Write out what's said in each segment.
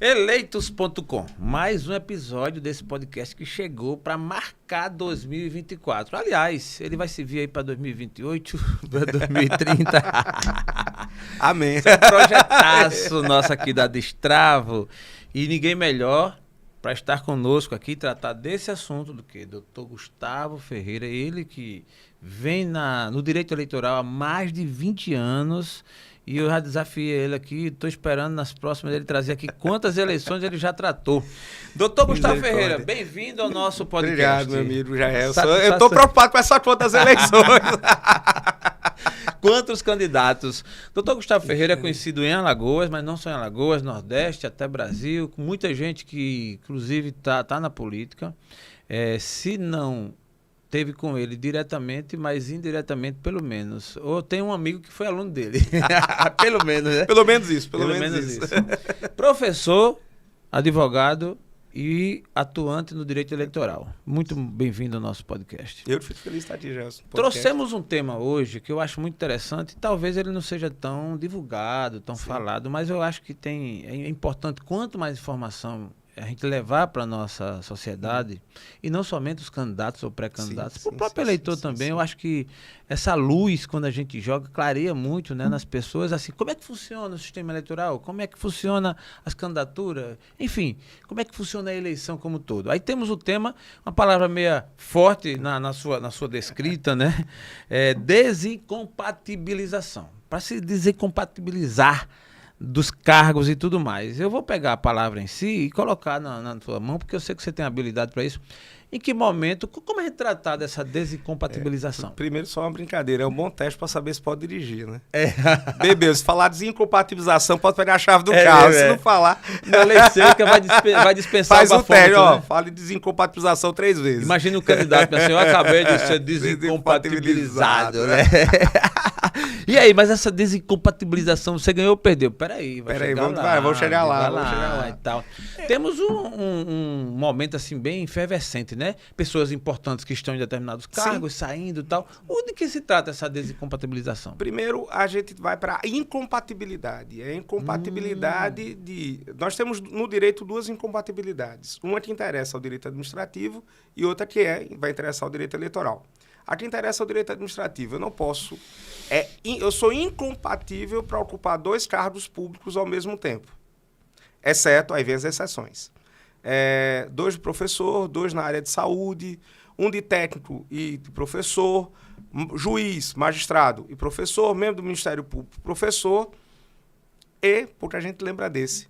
Eleitos.com, mais um episódio desse podcast que chegou para marcar 2024. Aliás, ele vai servir aí para 2028, para 2030. Amém. Esse é um projetaço nosso aqui da Destravo. E ninguém melhor para estar conosco aqui e tratar desse assunto do que Dr. Gustavo Ferreira, ele que vem no direito eleitoral há mais de 20 anos. E eu já desafiei ele aqui, estou esperando nas próximas ele trazer aqui quantas eleições ele já tratou. Doutor Gustavo Ferreira, bem-vindo ao nosso podcast. Obrigado, meu amigo Jaelson. Eu estou preocupado com essa conta das eleições. Quantos candidatos? Doutor Gustavo Ferreira é conhecido em Alagoas, mas não só em Alagoas, Nordeste, até Brasil, com muita gente que, inclusive, tá na política. Se não teve com ele diretamente, mas indiretamente, pelo menos. Ou tem um amigo que foi aluno dele. Pelo menos, né? Pelo menos isso. Professor, advogado e atuante no direito eleitoral. Muito bem-vindo ao nosso podcast. Eu fico feliz de estar aqui, Gelson. Trouxemos um tema hoje que eu acho muito interessante. Talvez ele não seja tão divulgado, tão falado, mas eu acho que é importante, quanto mais informação a gente levar para a nossa sociedade, e não somente os candidatos ou pré-candidatos, para o próprio eleitor também. Eu acho que essa luz, quando a gente joga, clareia muito, né, nas pessoas, assim, como é que funciona o sistema eleitoral, como é que funciona as candidaturas, enfim, como é que funciona a eleição como um todo. Aí temos o tema, uma palavra meia forte na sua descrita, né, desincompatibilização. Para se desincompatibilizar dos cargos e tudo mais. Eu vou pegar a palavra em si e colocar na tua mão, porque eu sei que você tem habilidade para isso. Em que momento, como é tratar dessa desincompatibilização? Primeiro, só uma brincadeira. É um bom teste para saber se pode dirigir, né? Bebê, se falar desincompatibilização, pode pegar a chave do carro. Se não falar... Na lei seca vai dispensar faz o teste, né? Fale desincompatibilização 3 vezes. Imagina o candidato pensando, eu acabei de ser desincompatibilizado, né? E aí, mas essa desincompatibilização, você ganhou ou perdeu? Peraí, vamos chegar lá. E tal. Temos um momento assim bem efervescente, né? Pessoas importantes que estão em determinados cargos, saindo e tal. De que se trata essa desincompatibilização? Primeiro, a gente vai para a incompatibilidade. É a incompatibilidade de... Nós temos no direito 2 incompatibilidades. Uma que interessa ao direito administrativo e outra que vai interessar ao direito eleitoral. A que interessa ao direito administrativo. Eu não posso... eu sou incompatível para ocupar 2 cargos públicos ao mesmo tempo. Exceto, aí vem as exceções. 2 de professor, 2 na área de saúde, 1 de técnico e de professor, juiz, magistrado e professor, membro do Ministério Público, professor, e, porque a gente lembra desse,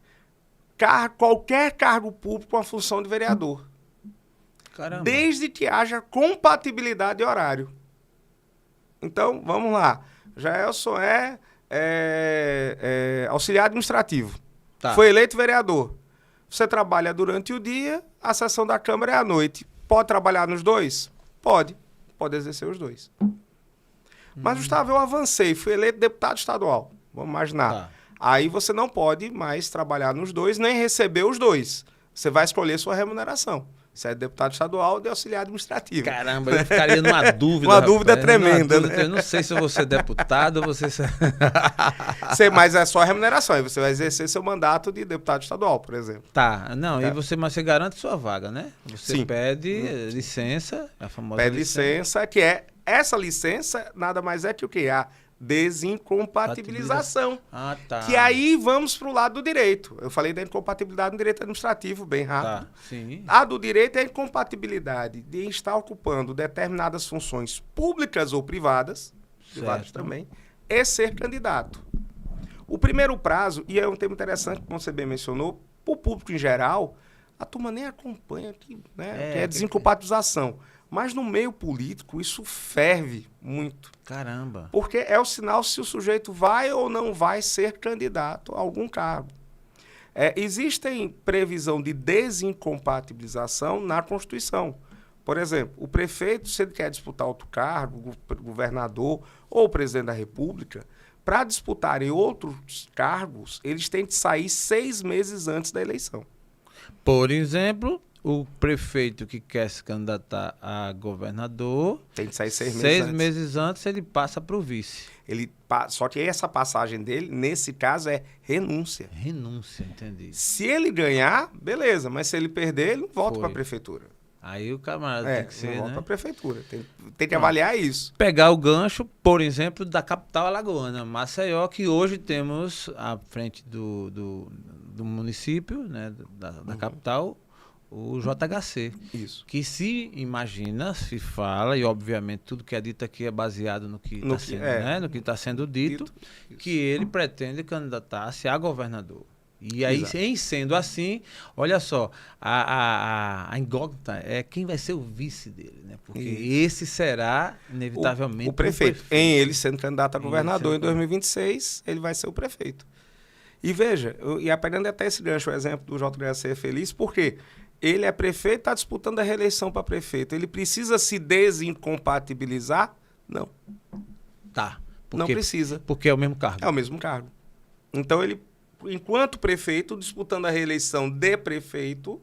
qualquer cargo público com a função de vereador. Caramba. Desde que haja compatibilidade de horário. Então, vamos lá. Jaelson é auxiliar administrativo. Tá. Foi eleito vereador. Você trabalha durante o dia, a sessão da Câmara é à noite. Pode trabalhar nos 2? Pode. Pode exercer os 2. Mas, Gustavo, eu avancei, fui eleito deputado estadual. Vamos imaginar. Tá. Aí você não pode mais trabalhar nos 2, nem receber os 2. Você vai escolher sua remuneração. Você é deputado estadual ou de auxiliar administrativo. Caramba, eu ficaria numa dúvida. Uma dúvida tremenda, né? Eu não sei se eu vou ser deputado ou você... Mas é só a remuneração. Aí você vai exercer seu mandato de deputado estadual, por exemplo. Tá. Não, mas você garante sua vaga, né? Você pede licença, a famosa pede licença, que é... Essa licença nada mais é que o quê? A desincompatibilização. Ah, tá. Que aí vamos para o lado do direito. Eu falei da incompatibilidade no direito administrativo, bem rápido. Tá, sim. A do direito é a incompatibilidade de estar ocupando determinadas funções públicas ou privadas também, e ser candidato. O primeiro prazo, e é um tema interessante que você bem mencionou, para o público em geral, a turma nem acompanha, que é desincompatibilização. Mas no meio político, isso ferve muito. Caramba. Porque é o sinal se o sujeito vai ou não vai ser candidato a algum cargo. Existem previsão de desincompatibilização na Constituição. Por exemplo, o prefeito, se ele quer disputar outro cargo, o governador ou o presidente da República, para disputarem outros cargos, eles têm que sair 6 meses antes da eleição. Por exemplo, o prefeito que quer se candidatar a governador, Tem que sair 6 meses seis antes. meses antes ele passa para o vice. Só que essa passagem dele, nesse caso, é renúncia. Renúncia, entendi. Se ele ganhar, beleza. Mas se ele perder, ele não volta para a prefeitura. Aí o camarada tem que ser, não volta né? para a prefeitura. Tem que avaliar isso. Pegar o gancho, por exemplo, da capital alagoana, Maceió, que hoje temos à frente do município, né, da capital, o JHC. Isso. Que se fala, e obviamente tudo que é dito aqui é baseado no que está sendo, né, no que está sendo dito, que ele pretende candidatar-se a governador. E aí, em sendo assim, olha só, a incógnita é quem vai ser o vice dele, né? Porque esse será, inevitavelmente, o prefeito. Em ele sendo candidato a governador em 2026, ele vai ser o prefeito. E veja, e apegando até esse gancho, o exemplo do JHC Feliz, por quê? Ele é prefeito, está disputando a reeleição para prefeito. Ele precisa se desincompatibilizar? Não. Tá. Não precisa. Porque é o mesmo cargo. É o mesmo cargo. Então, ele, enquanto prefeito, disputando a reeleição de prefeito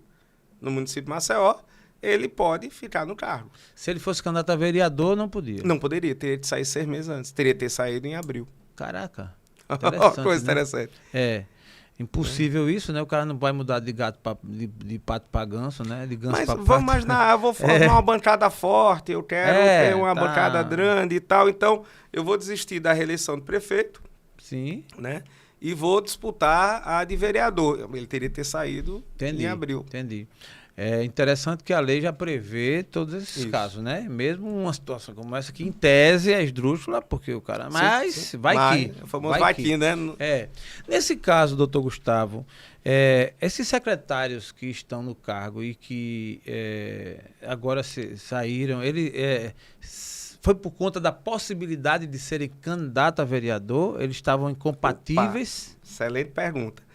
no município de Maceió, ele pode ficar no cargo. Se ele fosse candidato a vereador, não podia. Não poderia. Teria de sair 6 meses antes. Teria de ter saído em abril. Caraca. Coisa interessante. É. Impossível isso, né? O cara não vai mudar de gato de pato para ganso, né? De ganso Mas para pato. vamos imaginar, eu vou formar uma bancada forte, eu quero ter uma bancada grande e tal, então eu vou desistir da reeleição de prefeito. Sim. Né? E vou disputar a de vereador. Ele teria que ter saído em abril. Entendi. É interessante que a lei já prevê todos esses casos, né? Mesmo uma situação como essa, que em tese é esdrúxula, porque o cara... Mas vai que... O famoso vai que, né? Nesse caso, doutor Gustavo, esses secretários que estão no cargo e que agora saíram, foi por conta da possibilidade de serem candidato a vereador? Eles estavam incompatíveis? Opa, excelente pergunta.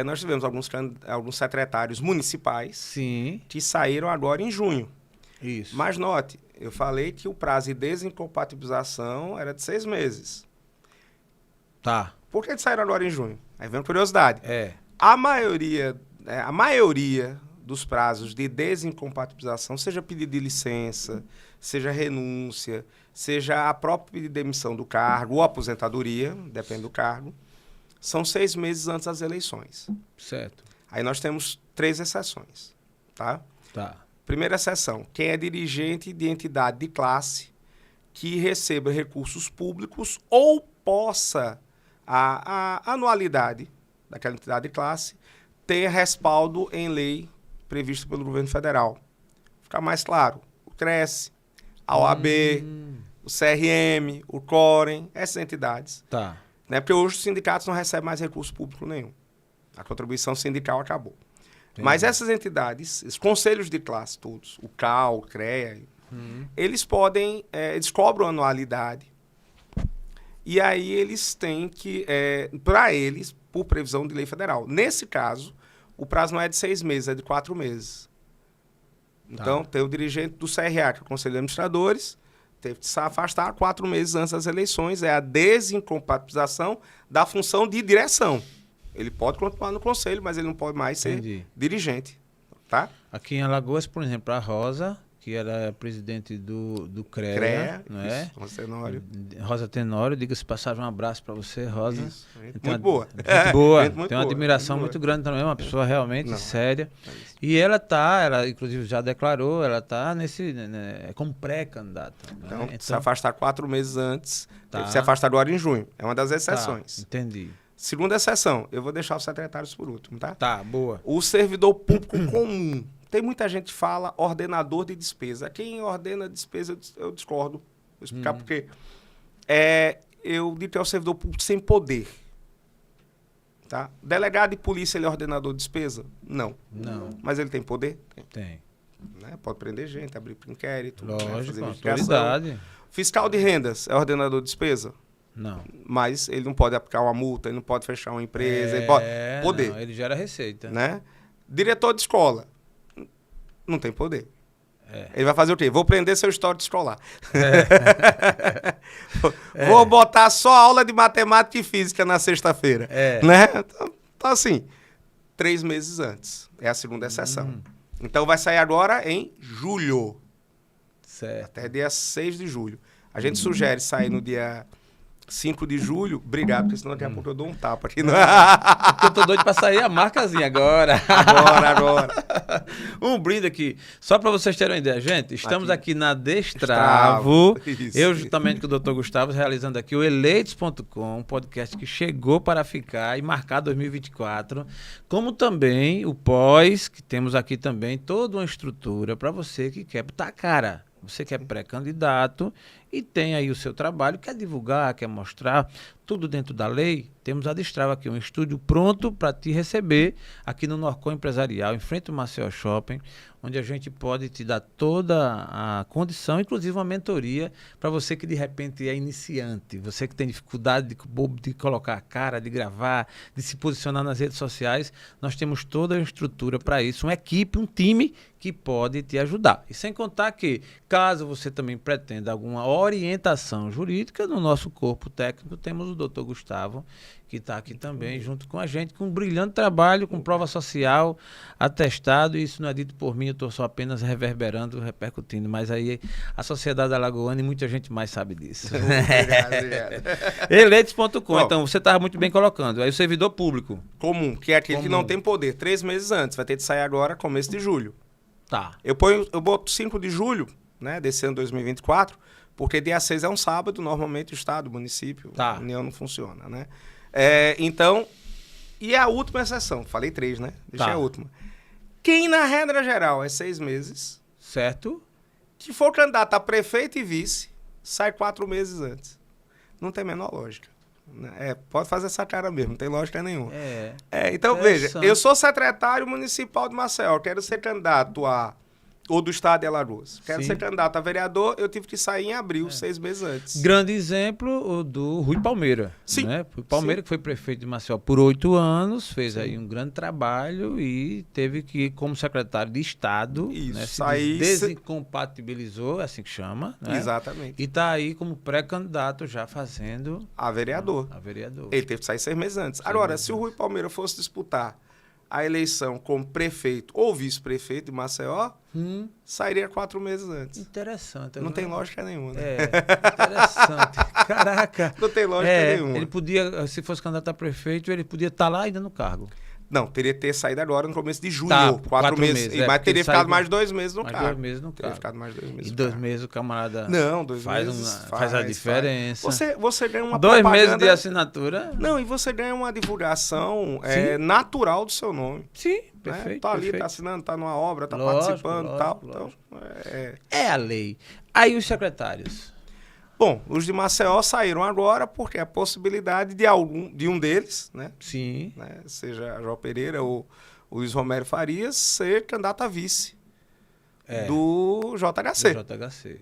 Nós tivemos alguns secretários municipais que saíram agora em junho. Isso. Mas note, eu falei que o prazo de desincompatibilização era de 6 meses. Tá. Por que eles saíram agora em junho? Aí vem uma curiosidade. A maioria dos prazos de desincompatibilização, seja pedido de licença, seja renúncia, seja a própria demissão do cargo ou aposentadoria, depende do cargo, são 6 meses antes das eleições. Certo. Aí nós temos 3 exceções, tá? Tá. Primeira exceção, quem é dirigente de entidade de classe que receba recursos públicos ou possa a anualidade daquela entidade de classe ter respaldo em lei previsto pelo governo federal. Fica mais claro, o CRES, a OAB, o CRM, o COREN, essas entidades. Tá. Né? Porque hoje os sindicatos não recebem mais recurso público nenhum. A contribuição sindical acabou. Entendi. Mas essas entidades, os conselhos de classe todos, o CAL, o CREA, eles podem, eles cobram anualidade. E aí eles têm que, para eles, por previsão de lei federal. Nesse caso, o prazo não é de 6 meses, é de 4 meses. Então, tem o dirigente do CRA, que é o Conselho de Administradores, teve que se afastar 4 meses antes das eleições. É a desincompatibilização da função de direção. Ele pode continuar no conselho, mas ele não pode mais ser dirigente. Tá? Aqui em Alagoas, por exemplo, a Rosa, que era presidente do CREA, não é? Isso, Rosa Tenório. Rosa Tenório, diga-se passagem, um abraço para você, Rosa. Isso, muito boa. Muito boa. Tem uma admiração muito grande também, uma pessoa realmente séria. E ela inclusive já declarou, ela está como pré-candidata. Então, né? se afastar 4 meses antes, se afasta agora em junho. É uma das exceções. Entendi. Segunda exceção, eu vou deixar os secretários por último, tá? Tá, boa. O servidor público comum. Tem muita gente que fala ordenador de despesa. Quem ordena despesa, eu discordo. Vou explicar por quê. Eu digo que é o servidor público sem poder. Tá? Delegado de polícia, ele é ordenador de despesa? Não. Mas ele tem poder? Tem. Né? Pode prender gente, abrir inquérito. Lógico, fazer autoridade. Fiscal de rendas é ordenador de despesa? Não. Mas ele não pode aplicar uma multa, ele não pode fechar uma empresa, ele pode poder. Não, ele gera receita. Né? Diretor de escola? Não tem poder. Ele vai fazer o quê? Vou prender seu histórico escolar. Vou botar só aula de matemática e física na sexta-feira. Né? Então, assim, 3 meses antes. É a segunda exceção. Então vai sair agora em julho. Certo. Até dia 6 de julho. A gente sugere sair no dia 5 de julho. Obrigado, porque senão daqui a pouco eu dou um tapa aqui. Porque eu tô doido pra sair a marcazinha agora. Agora. Um brinde aqui. Só para vocês terem uma ideia, gente. Estamos aqui na Destravo. Destravo. Isso. Eu, juntamente com o Dr. Gustavo, realizando aqui o Eleitos.com, um podcast que chegou para ficar e marcar 2024. Como também o Pós, que temos aqui também toda uma estrutura para você que quer botar a cara. Você que é pré-candidato e tem aí o seu trabalho, quer divulgar, quer mostrar, tudo dentro da lei, temos a Destrava aqui, um estúdio pronto para te receber aqui no Norcom Empresarial, em frente ao Maceió Shopping, onde a gente pode te dar toda a condição, inclusive uma mentoria para você que de repente é iniciante, você que tem dificuldade de colocar a cara, de gravar, de se posicionar nas redes sociais. Nós temos toda a estrutura para isso, uma equipe, um time que pode te ajudar. E sem contar que, caso você também pretenda alguma orientação jurídica, no nosso corpo técnico temos o Dr. Gustavo, que está aqui também junto com a gente, com um brilhante trabalho, com prova social, atestado, e isso não é dito por mim, eu estou só apenas reverberando, repercutindo, mas aí a sociedade alagoana e muita gente mais sabe disso. Obrigado. Eleitos.com, então você estava muito bem colocando, aí o servidor público. Comum, que é aquele que não tem poder. 3 meses antes, vai ter de sair agora, começo de julho. Tá. Eu boto 5 de julho, né, desse ano 2024, porque dia 6 é um sábado, normalmente o estado, o município, a União não funciona, né? Então, e a última exceção, falei 3, né? Deixei a última. Quem, na regra geral, é 6 meses. Certo. Que for candidato a prefeito e vice, sai 4 meses antes. Não tem a menor lógica. Pode fazer essa cara mesmo, não tem lógica nenhuma. Então, veja, eu sou secretário municipal de Maceió, quero ser candidato ou do estado de Alagoas. Quero ser candidato a vereador, eu tive que sair em abril, 6 meses antes. Grande exemplo o do Rui Palmeira. Sim. Né? Rui Palmeira, que foi prefeito de Maceió por 8 anos, fez aí um grande trabalho e teve que, como secretário de Estado, né, desincompatibilizou, é assim que chama. Né? Exatamente. E está aí como pré-candidato já fazendo... A vereador. Ele teve que sair 6 meses antes. Agora, se o Rui Palmeira fosse disputar a eleição como prefeito ou vice-prefeito de Maceió, sairia 4 meses antes. Interessante. Não tem lógica nenhuma, né? Interessante. Caraca. Não tem lógica nenhuma. Ele podia, se fosse candidato a prefeito, ele podia estar lá ainda no cargo. Não, teria que ter saído agora no começo de julho. Tá, 4 meses. Mas teria ficado mais 2 meses no cargo. 2 meses no cargo. Teria ficado mais 2 meses. E 2 meses o camarada não, 2 meses faz a diferença. Você ganha uma 2 propaganda... meses de assinatura. Não, e você ganha uma divulgação natural do seu nome. Sim, perfeito. Né? Tá ali, perfeito. tá assinando, tá numa obra, tá participando e tal. Então, é a lei. Aí os secretários. Bom, os de Maceió saíram agora porque a possibilidade de um deles, né? Sim. Né, seja João Pereira ou o Luiz Romero Farias, ser candidato a vice do JHC. Do JHC.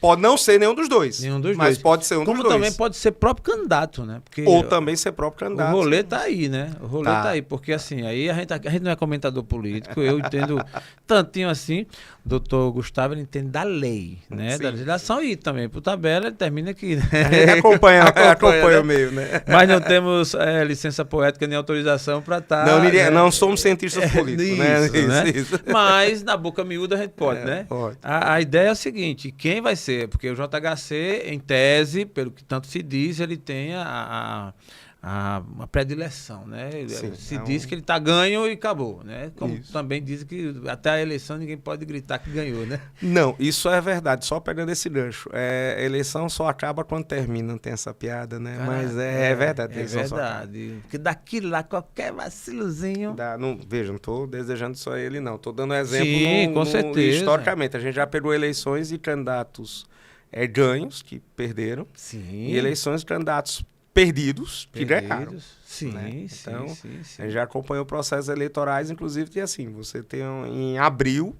Pode não ser nenhum dos dois. Mas pode ser um dos dois. Como também pode ser próprio candidato, né? Porque ou também ser próprio candidato. O rolê tá aí, né? O rolê tá aí. Porque assim, aí a gente não é comentador político, eu entendo tantinho assim. O doutor Gustavo, ele entende da lei, né? Da legislação e também por tabela, ele termina aqui. Né? A gente acompanha o meio, né? Mas não temos licença poética nem autorização para estar... Não somos cientistas políticos, né? Isso. Mas na boca miúda a gente pode, né? Pode. A ideia é a seguinte, quem vai ser? Porque o JHC, em tese, pelo que tanto se diz, ele tem a predileção, né? Se diz que ele está ganho e acabou, né? Como também dizem que até a eleição ninguém pode gritar que ganhou, né? Não, isso é verdade, só pegando esse gancho. A eleição só acaba quando termina, não tem essa piada, né? Caraca, mas é verdade. É verdade. Porque daqui lá, qualquer vacilozinho... Veja, não estou desejando só ele, não. Estou dando um exemplo. Sim, com certeza. Historicamente, a gente já pegou eleições de candidatos ganhos, que perderam, e eleições de candidatos perdidos, que ganharam. Sim, né? Então, sim. a gente já acompanhou processos eleitorais, inclusive, que assim, você tem em abril,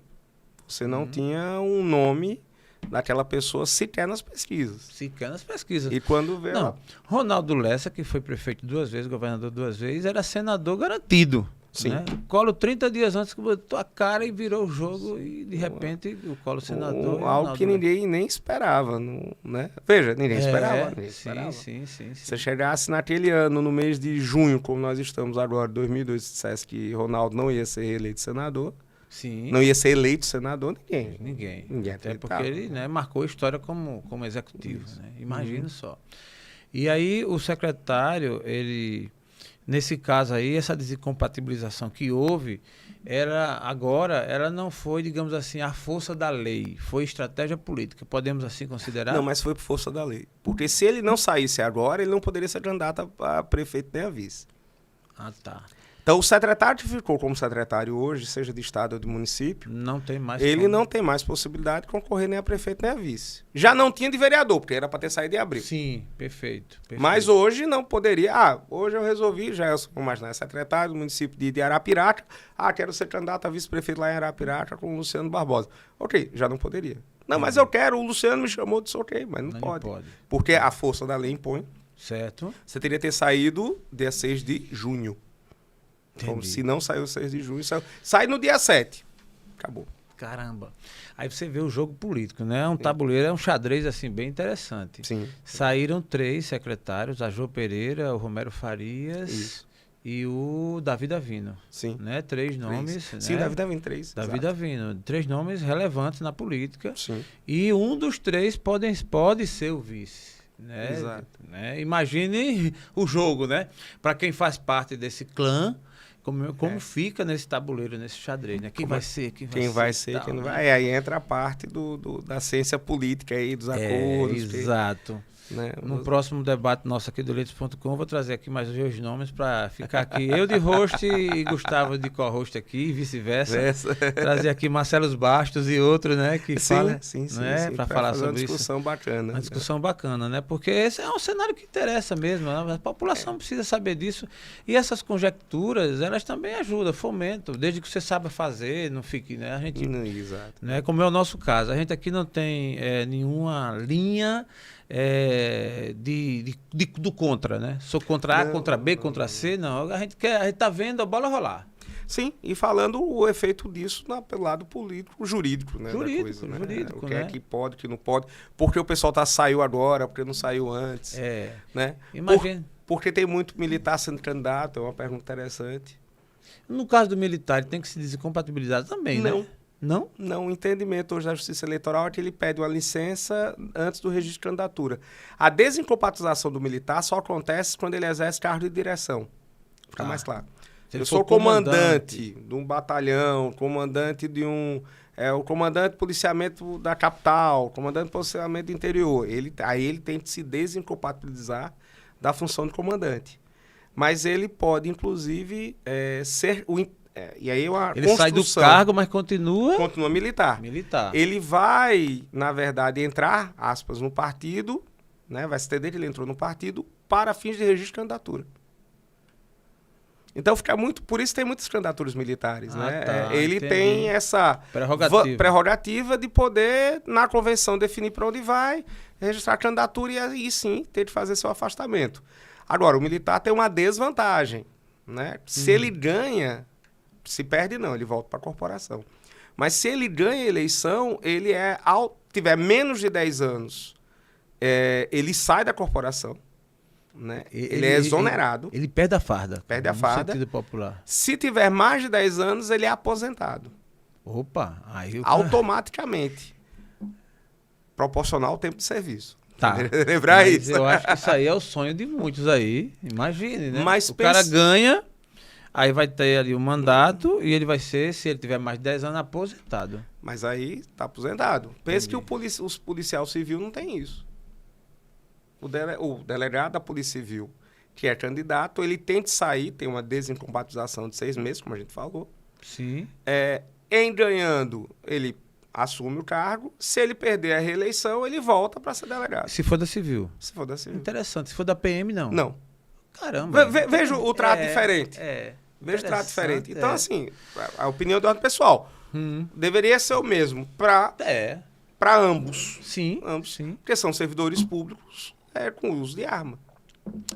você não tinha um nome daquela pessoa sequer nas pesquisas. E quando vê... Ronaldo Lessa, que foi prefeito 2 vezes, governador 2 vezes, era senador garantido. Sim. Né? O Collor, 30 dias antes, que botou a cara e virou o jogo e, de repente, o Collor senador... algo que ninguém nem esperava, né? Veja, ninguém esperava. Sim. Se chegasse naquele ano, no mês de junho, como nós estamos agora, 2002, se dissesse que Ronaldo não ia ser reeleito senador, Sim. Não ia ser eleito senador ninguém. Ninguém. Até porque ele, né, marcou a história como executivo. Né? Imagina só. E aí o secretário, ele, nesse caso aí, essa desincompatibilização que houve, ela não foi, digamos assim, a força da lei, foi estratégia política. Podemos assim considerar? Não, mas foi por força da lei. Porque se ele não saísse agora, ele não poderia ser candidato a prefeito nem a vice. Ah, tá. Então, o secretário que ficou como secretário hoje, seja de estado ou de município, Não tem mais ele como. não tem mais possibilidade de concorrer nem a prefeito nem a vice. Já não tinha de vereador, porque era para ter saído em abril. Sim, perfeito. Mas hoje não poderia. Hoje eu resolvi, já sou mais secretário do município de Arapiraca. Quero ser candidato a vice-prefeito lá em Arapiraca com o Luciano Barbosa. Ok, já não poderia. Não, mas eu quero, o Luciano me chamou, disse ok, mas não pode. Porque a força da lei impõe. Certo. Você teria que ter saído dia 6 de junho. Então, se não saiu 6 de junho, sai no dia 7. Acabou. Caramba. Aí você vê o jogo político, né? Um tabuleiro, é um xadrez assim bem interessante. Sim. Saíram 3 secretários, a Jô Pereira, o Romero Farias e o Davi Davino. Sim. Né? 3 nomes. Sim, né? Davi Davino, 3. Davi Davino. 3 nomes relevantes na política. Sim. E um dos 3 pode ser o vice. Né? Exato. Né? Imagine o jogo, né? Para quem faz parte desse clã, como fica nesse tabuleiro, nesse xadrez, né? Quem vai ser, quem não vai. Aí entra a parte da ciência política aí, dos acordos. Exato. Né? No próximo debate nosso aqui do Leitos.com, vou trazer aqui mais 2 nomes para ficar aqui. Eu de host e Gustavo de co-host aqui, e vice-versa. Trazer aqui Marcelo Bastos e outros, né? Que fala, sim. Para falar sobre isso. Uma discussão bacana. Uma discussão bacana, né? Porque esse é um cenário que interessa mesmo. Né? A população precisa saber disso. E essas conjecturas, elas também ajudam, fomentam. Desde que você saiba fazer, não fique, né? A gente, Exato. Né? Como é o nosso caso. A gente aqui não tem nenhuma linha do contra, né? Sou contra A, contra B, contra C, não. A gente tá vendo a bola rolar. Sim, e falando o efeito disso pelo lado político, jurídico, né? Jurídico, O que né? é que pode, o que não pode. Porque o pessoal saiu agora, porque não saiu antes. Né? Imagina. Porque tem muito militar sendo candidato, é uma pergunta interessante. No caso do militar, ele tem que se desincompatibilizar também, não. Né? Não? Não, o entendimento hoje da Justiça Eleitoral é que ele pede uma licença antes do registro de candidatura. A desincompatibilização do militar só acontece quando ele exerce cargo de direção. Fica mais claro. Eu sou comandante de um batalhão, comandante de o comandante de policiamento da capital, comandante de policiamento do interior. Aí ele tem que se desincompatibilizar da função de comandante. Mas ele pode, inclusive, ser e aí ele sai do cargo, mas continua militar. Ele vai, na verdade, entrar, aspas, no partido, né? Vai se entender que ele entrou no partido para fins de registro de candidatura. Então fica muito, por isso tem muitas candidaturas militares, né? Ele tem essa prerrogativa de poder, na convenção, definir para onde vai, registrar a candidatura e aí sim ter de fazer seu afastamento. Agora, o militar tem uma desvantagem, né? Se ele ganha, se perde não, ele volta para a corporação. Mas se ele ganha a eleição, ele tiver menos de 10 anos, ele sai da corporação. Né? Ele é exonerado. Ele perde a farda. Perde a farda. No sentido popular. Se tiver mais de 10 anos, ele é aposentado. Opa! Aí automaticamente. Proporcional ao tempo de serviço. Tá. Lembrar isso. Eu acho que isso aí é o sonho de muitos aí. Imagine, né? Mas cara ganha, aí vai ter ali o mandato e ele vai ser, se ele tiver mais de 10 anos, aposentado. Mas aí está aposentado. Pense que os policial civil não tem isso. O delegado da Polícia Civil, que é candidato, ele tem que sair, tem uma desincompatibilização de 6 meses, como a gente falou. Sim. Em ganhando, ele assume o cargo. Se ele perder a reeleição, ele volta para ser delegado. Se for da Civil? Se for da Civil. Interessante. Se for da PM, não? Não. Caramba. Veja o trato diferente. Veja o trato diferente. Então, assim, a opinião do lado pessoal deveria ser o mesmo para ambos. Sim. Ambos. Sim. Porque são servidores públicos com uso de arma.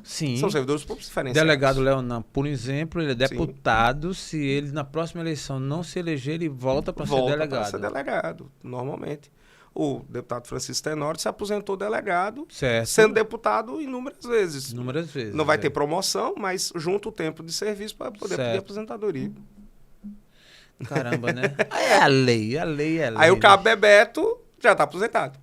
Sim. São servidores públicos diferentes. Delegado Leonan, por exemplo, ele é deputado. Se ele, na próxima eleição, não se eleger, ele volta para ser delegado. Volta para ser delegado, normalmente. O deputado Francisco Tenório se aposentou delegado, sendo deputado inúmeras vezes. Inúmeras vezes. Não vai ter promoção, mas junta o tempo de serviço para poder pedir aposentadoria. Caramba, né? É a lei, a lei é a lei. Aí o né? cabo Bebeto já está aposentado.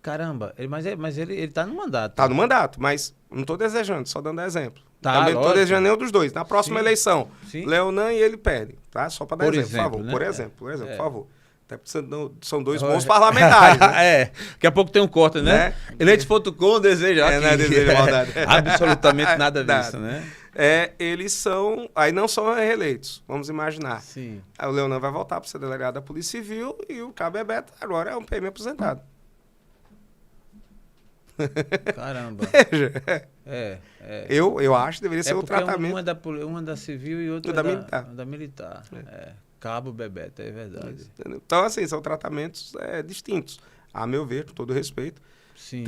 Caramba, mas ele tá no mandato. Está no mandato, mas não estou desejando, só dando exemplo. Tá, Também não estou lógico. desejando nenhum dos dois. Na próxima Sim. eleição, Sim. Leonan e ele perdem, tá? Só para dar Por exemplo, por favor. exemplo, né? Por exemplo, É. por favor. Até porque são dois bons parlamentares, né? É, daqui a pouco tem um corte, né? Né? Eleitos .com deseja É, não é desejo maldade. absolutamente nada Nada. disso, né? Eles são... Aí não são reeleitos, vamos imaginar. Sim. Aí o Leonan vai voltar para ser delegado da Polícia Civil e o cabo Bebeto agora é um PM aposentado. Caramba. Veja, eu acho que deveria ser o porque tratamento. uma da civil e outra Da militar. Da militar. Cabo Bebeto, é verdade. Entendeu? Então, assim, são tratamentos distintos. A meu ver, com todo respeito, Sim.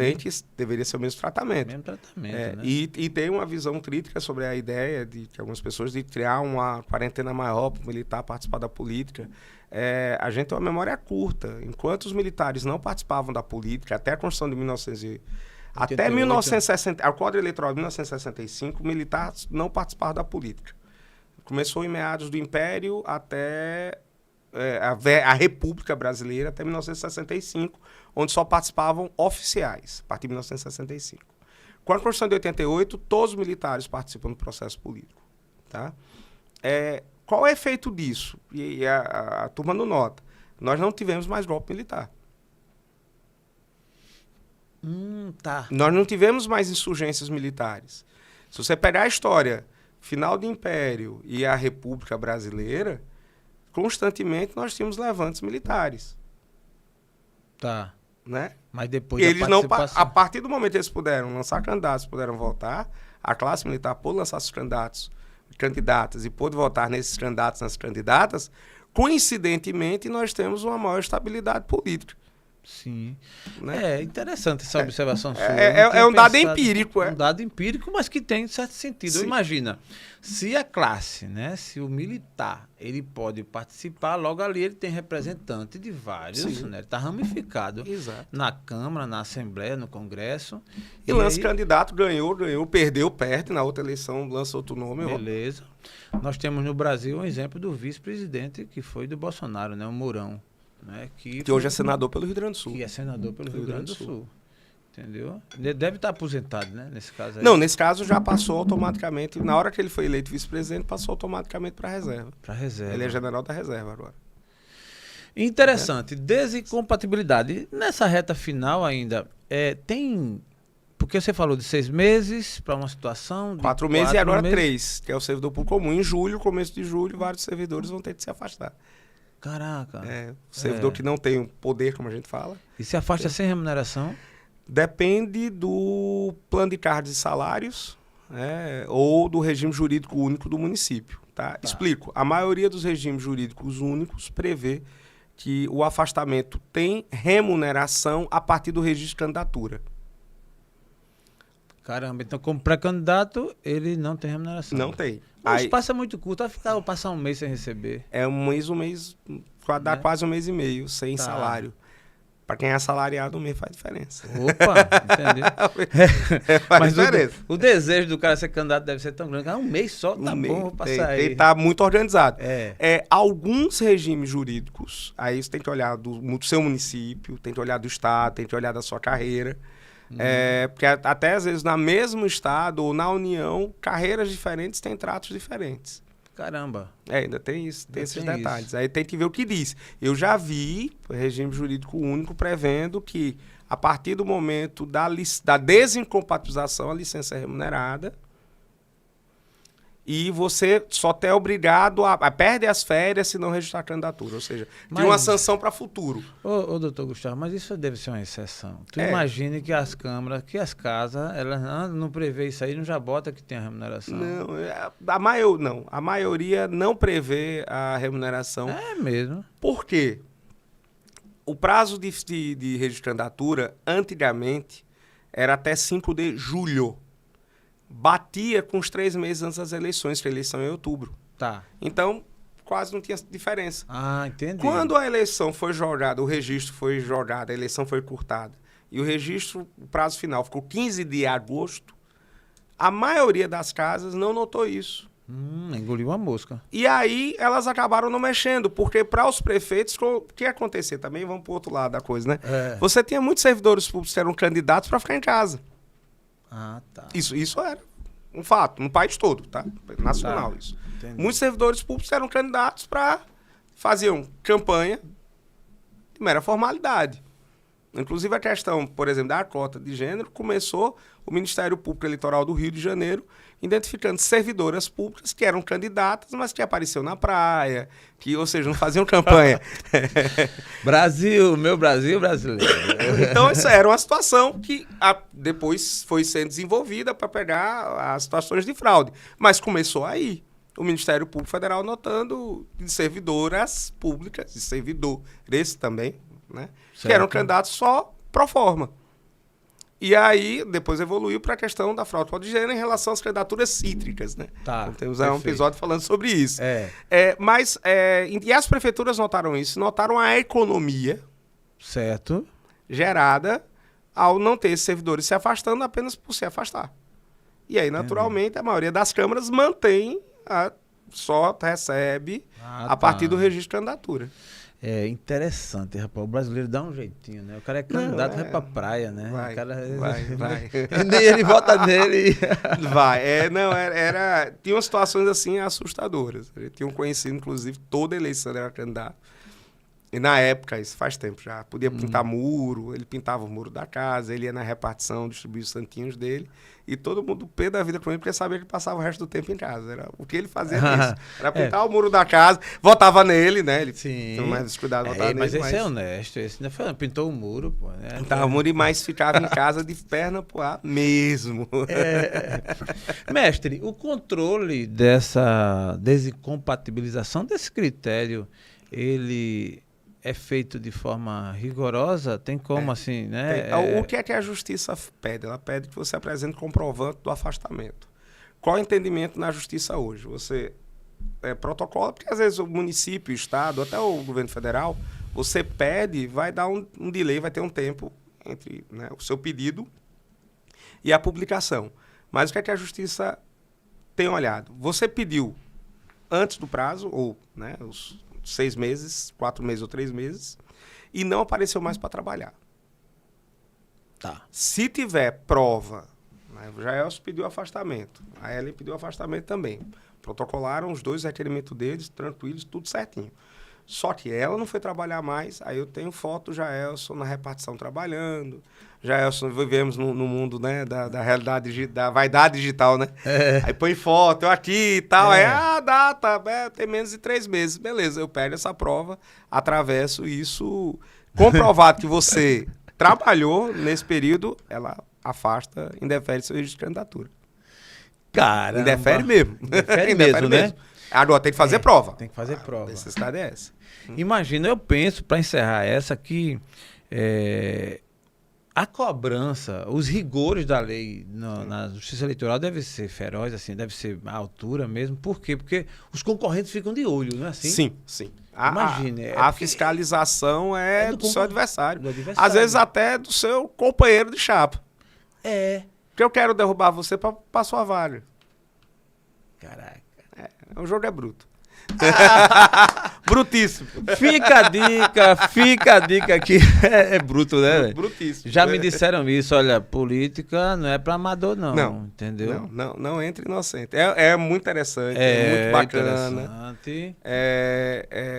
deveria ser o mesmo tratamento. Mesmo tratamento, né? E tem uma visão crítica sobre a ideia de que algumas pessoas de criar uma quarentena maior para o militar participar da política. A gente tem uma memória curta. Enquanto os militares não participavam da política, até a Constituição de 1960, a Código Eleitoral de 1965, militares não participavam da política. Começou em meados do Império até a República Brasileira, até 1965, onde só participavam oficiais, a partir de 1965. Com a Constituição de 88, todos os militares participam do processo político. Tá? Qual é o efeito disso? E a turma não nota. Nós não tivemos mais golpe militar. Tá. Nós não tivemos mais insurgências militares. Se você pegar a história final do Império e a República Brasileira, constantemente nós tínhamos levantes militares. Tá. Né? Mas depois eles da não, participação... a partir do momento que eles puderam lançar candidatos, puderam votar, a classe militar pôde lançar seus candidatas e pôde votar nesses candidatos, nas candidatas, coincidentemente nós temos uma maior estabilidade política. Sim. Né? É interessante essa observação sua. É um dado empírico. Um dado empírico, mas que tem certo sentido. Sim. Imagina, se a classe, né, se o militar, ele pode participar, logo ali ele tem representante de vários, né, ele está ramificado. Exato. Na Câmara, na Assembleia, no Congresso. E lança candidato, ganhou, perdeu, perde, na outra eleição lança outro nome. Beleza. Nós temos no Brasil um exemplo do vice-presidente, que foi do Bolsonaro, né, o Mourão. Né, que hoje é senador pelo Rio Grande do Sul. Que é senador pelo Rio Grande do Sul. Entendeu? Ele deve estar aposentado, né? Nesse caso aí. Não, nesse caso já passou automaticamente. Na hora que ele foi eleito vice-presidente, passou automaticamente para a reserva. Para reserva. Ele é general da reserva agora. Interessante. Desincompatibilidade. Nessa reta final ainda, tem... Porque você falou de 6 meses para uma situação... 4 meses e agora 3, que é o servidor público comum. Em julho, começo de julho, vários servidores vão ter que se afastar. Caraca. Servidor que não tem o poder, como a gente fala. E se afasta sem remuneração? Depende do plano de cargos e salários, ou do regime jurídico único do município. Tá? Explico. A maioria dos regimes jurídicos únicos prevê que o afastamento tem remuneração a partir do registro de candidatura. Caramba, então como pré-candidato, ele não tem remuneração. Não tem. O espaço é muito curto, vai passar um mês sem receber. É um mês, dá quase um mês e meio sem salário. Para quem é assalariado, um mês faz diferença. Opa, entendeu? Faz diferença. O desejo do cara ser candidato deve ser tão grande. Um mês só, tá bom, vou passar aí. Tem que estar muito organizado. É. Alguns regimes jurídicos, aí você tem que olhar do seu município, tem que olhar do estado, tem que olhar da sua carreira. Porque até às vezes no mesmo estado ou na União, carreiras diferentes têm tratos diferentes. Caramba. Ainda tem isso, tem esses detalhes. Isso. Aí tem que ver o que diz. Eu já vi regime jurídico único prevendo que a partir do momento da desincompatibilização, a licença é remunerada e você só é obrigado a perder as férias se não registrar a candidatura. Ou seja, tem uma sanção para futuro. Ô, doutor Gustavo, mas isso deve ser uma exceção. Tu imagine que as câmaras, que as casas, elas não prevê isso aí, não já bota que tem a remuneração. Não, a maioria não prevê a remuneração. É mesmo. Por quê? O prazo de registro de candidatura, antigamente, era até 5 de julho. Batia com os 3 meses antes das eleições, que a eleição é em outubro. Tá. Então, quase não tinha diferença. Ah, entendi. Quando a eleição foi jogada, o registro foi jogado, a eleição foi curtada, e o prazo final ficou 15 de agosto, a maioria das casas não notou isso. Engoliu uma mosca. E aí elas acabaram não mexendo, porque para os prefeitos, o que ia acontecer também, vamos para o outro lado da coisa, né? Você tinha muitos servidores públicos que eram candidatos para ficar em casa. Ah, tá. Isso era um fato, no país todo, tá? Nacional, tá. Isso. Entendi. Muitos servidores públicos eram candidatos para faziam campanha de mera formalidade. Inclusive a questão, por exemplo, da cota de gênero, começou o Ministério Público Eleitoral do Rio de Janeiro identificando servidoras públicas que eram candidatas, mas que apareciam na praia, que, ou seja, não faziam campanha. Brasil, meu Brasil brasileiro. Então, isso era uma situação que depois foi sendo desenvolvida para pegar as situações de fraude. Mas começou aí. O Ministério Público Federal notando de servidoras públicas, de servidores também, né? Que eram candidatos só pro forma. E aí, depois evoluiu para a questão da fraude de gênero em relação às candidaturas cítricas, né? Tá, então, temos um episódio falando sobre isso. E as prefeituras notaram isso, notaram a economia certo gerada ao não ter esses servidores se afastando apenas por se afastar. E aí, naturalmente, a maioria das câmaras mantém, só recebe a partir do registro de candidatura. É interessante, rapaz. O brasileiro dá um jeitinho, né? O cara é candidato, vai pra praia, né? Vai, o cara... vai. Nem ele vota nele. Tinha umas situações assim assustadoras. Eu tinha um conhecido, inclusive, toda eleição ele era candidato. E na época, isso faz tempo já, podia pintar muro, ele pintava o muro da casa, ele ia na repartição, distribuía os santinhos dele, e todo mundo pé da vida com ele, porque sabia que ele passava o resto do tempo em casa. Era o que ele fazia disso. Era pintar o muro da casa, votava nele, né? Ele tinha mais descuidado, votava nele. Mas esse é honesto, esse não foi, pintou o muro, pô. Né? Pintava o muro e mais ficava em casa de perna pro ar mesmo. Mestre, o controle dessa desincompatibilização desse critério, ele é feito de forma rigorosa? Tem como assim, né? O que é que a justiça pede? Ela pede que você apresente comprovante do afastamento. Qual é o entendimento na justiça hoje? Você protocola, porque às vezes o município, o estado, até o governo federal, você pede, vai dar um delay, vai ter um tempo entre, né, o seu pedido e a publicação. Mas o que é que a justiça tem olhado? Você pediu antes do prazo, ou né, os 6 meses, 4 meses ou 3 meses, e não apareceu mais para trabalhar. Tá. Se tiver prova, né, o Jaelson pediu afastamento, a Ellen pediu afastamento também. Protocolaram os 2 requerimentos deles, tranquilos, tudo certinho. Só que ela não foi trabalhar mais, aí eu tenho foto do Jaelson na repartição trabalhando. Jaelson, vivemos no mundo, né, da realidade, da vaidade digital, né? Aí põe foto, eu aqui e tal, a data, tem menos de 3 meses. Beleza, eu pego essa prova, atravesso isso, comprovado que você trabalhou nesse período, ela afasta, indefere seu registro de candidatura. Caramba. Indefere mesmo. Indefere mesmo, né? Agora tem que fazer prova. Tem que fazer prova. A necessidade é essa. Imagina, eu penso, para encerrar essa, que a cobrança, os rigores da lei na justiça eleitoral deve ser feroz, assim, deve ser à altura mesmo. Por quê? Porque os concorrentes ficam de olho, não é assim? Sim. Imagine. A fiscalização é do seu adversário. Adversário. Às vezes até do seu companheiro de chapa. Porque eu quero derrubar você para sua vaga. Caraca. O jogo é bruto. Brutíssimo. Fica a dica aqui. É bruto, né, velho? Brutíssimo. Já me disseram isso, olha, política não é para amador, não. Entendeu? Não entre inocente. É muito interessante, é muito bacana. Interessante.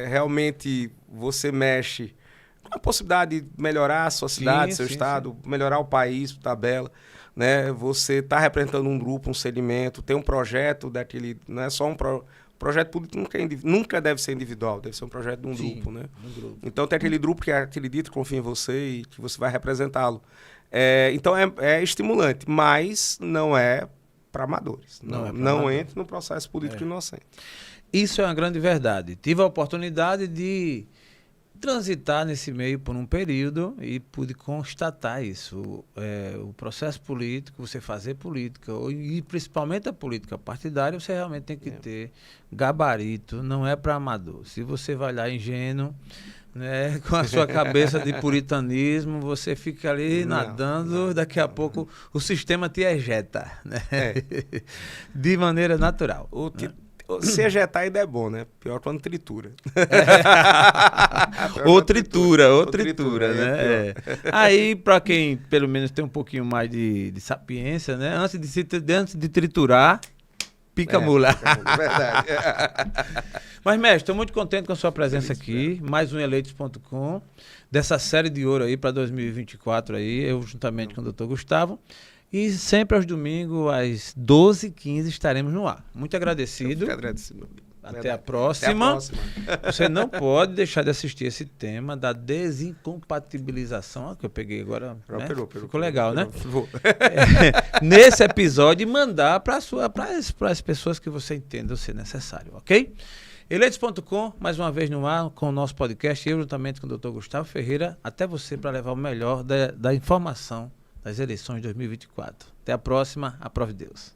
Realmente você mexe com a possibilidade de melhorar a sua cidade, seu estado, melhorar o país, tabela. Né? Você está representando um grupo, um segmento, tem um projeto daquele. Não é só um projeto político, nunca deve ser individual, deve ser um projeto de um grupo. Né? Então tem aquele grupo que acredita, confia em você e que você vai representá-lo. Então é estimulante, mas não é para amadores. Não entre no processo político inocente. Isso é uma grande verdade. Tive a oportunidade de transitar nesse meio por um período e pude constatar isso. O processo político, você fazer política, e principalmente a política partidária, você realmente tem que ter gabarito, não é para amador. Se você vai lá ingênuo, né? Com a sua cabeça de puritanismo, você fica ali nadando, daqui a pouco o sistema te ejeta, né? De maneira natural. Se ejetar ainda é bom, né? Pior quando tritura. Ou tritura, né? Aí, para quem pelo menos tem um pouquinho mais de sapiência, né? Antes de triturar, pica mula. Verdade. Mas, mestre, estou muito contente com a sua presença aqui. Mais um Eleitos.com, dessa série de ouro aí para 2024 aí, eu juntamente com o Dr. Gustavo. E sempre aos domingos, às 12h15, estaremos no ar. Muito agradecido. Eu fico agradecido. Até a próxima. Você não pode deixar de assistir esse tema da desincompatibilização, que eu peguei agora. Ficou legal, né? Nesse episódio, e mandar para as pessoas que você entenda ser necessário, ok? Eleitos.com, mais uma vez no ar, com o nosso podcast, eu juntamente com o Dr. Gustavo Ferreira, até você para levar o melhor da informação das eleições de 2024. Até a próxima, aprove Deus.